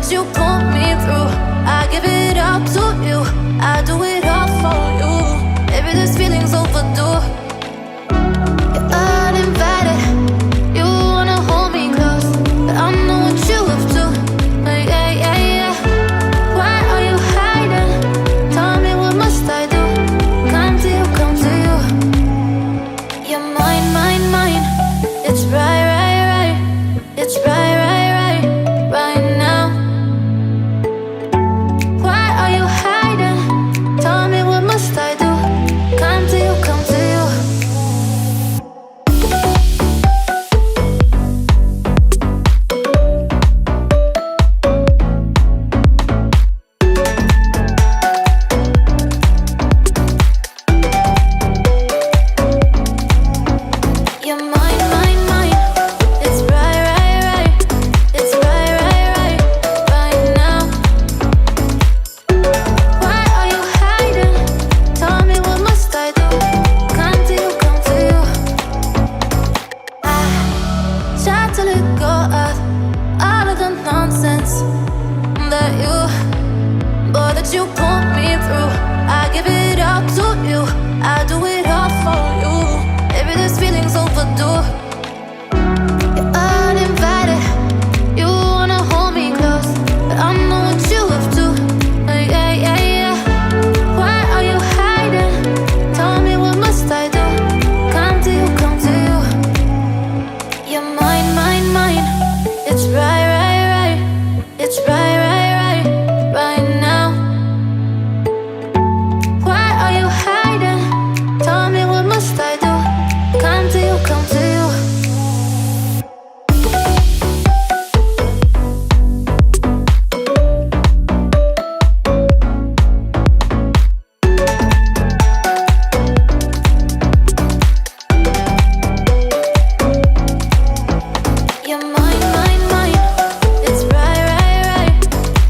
that you pulled me through. I give it up to you, I do it all for you. Maybe this feeling's overdue. You're uninvited, you wanna hold me close, but I know what you have to. Yeah, yeah, yeah. Why are you hiding? Tell me, what must I do? Come to you, come to you. You're mine, mine, mine. It's right, right, right. It's right, right, right, right now. Why are you hiding? Tell me, what must I do? Come to you, come to you. You're mine, mine, mine. It's right, right, right. It's right, right, right, right now. Why are you hiding? Tell me, what must I do? Come to you, come to you. I try to let go of all of the nonsense that you pulled me through. I give it up to you, I do it all for you. Maybe this feeling's overdue. You're uninvited, you wanna hold me close, but I know what you have to. Yeah, yeah, yeah. Why are you hiding? Tell me, what must I do? Come to you, come to you. You're mine, mine, mine. It's right, right, right. It's right, right, right, right now. Why are you hiding? Tell me, what must I do? Come to you, come to you. You're mine, mine, mine. It's right, right, right.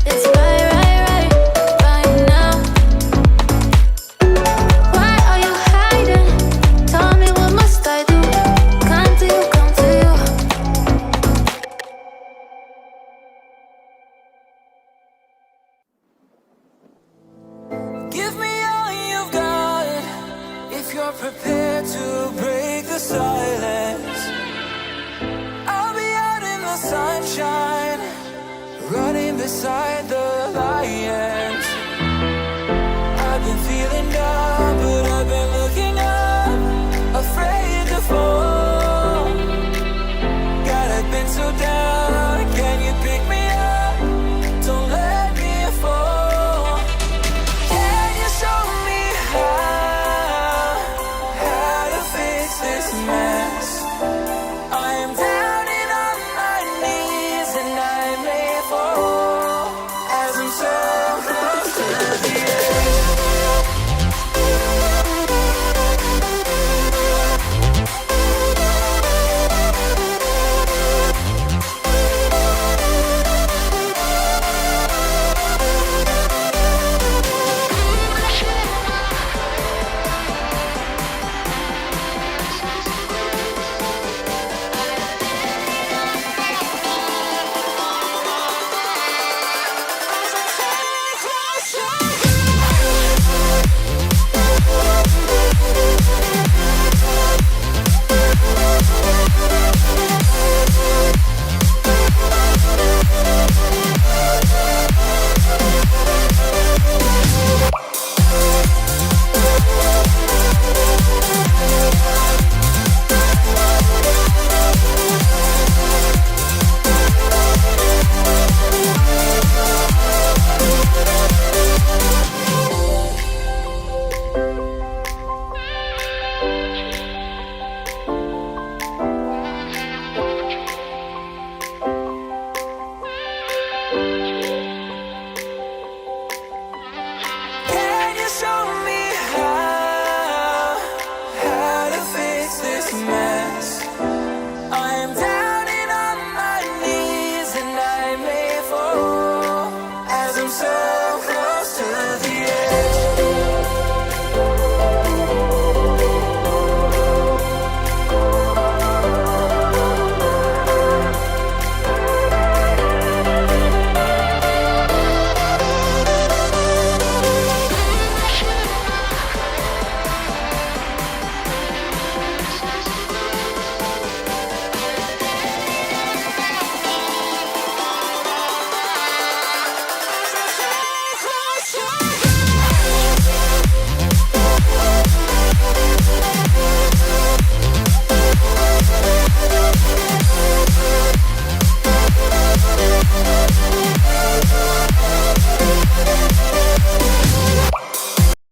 It's right, right, right, right now. Why are you hiding? Tell me, what must I do? Come to you, come to you. Give me all you've got if you're prepared to break the silence. I'll be out in the sunshine, running beside the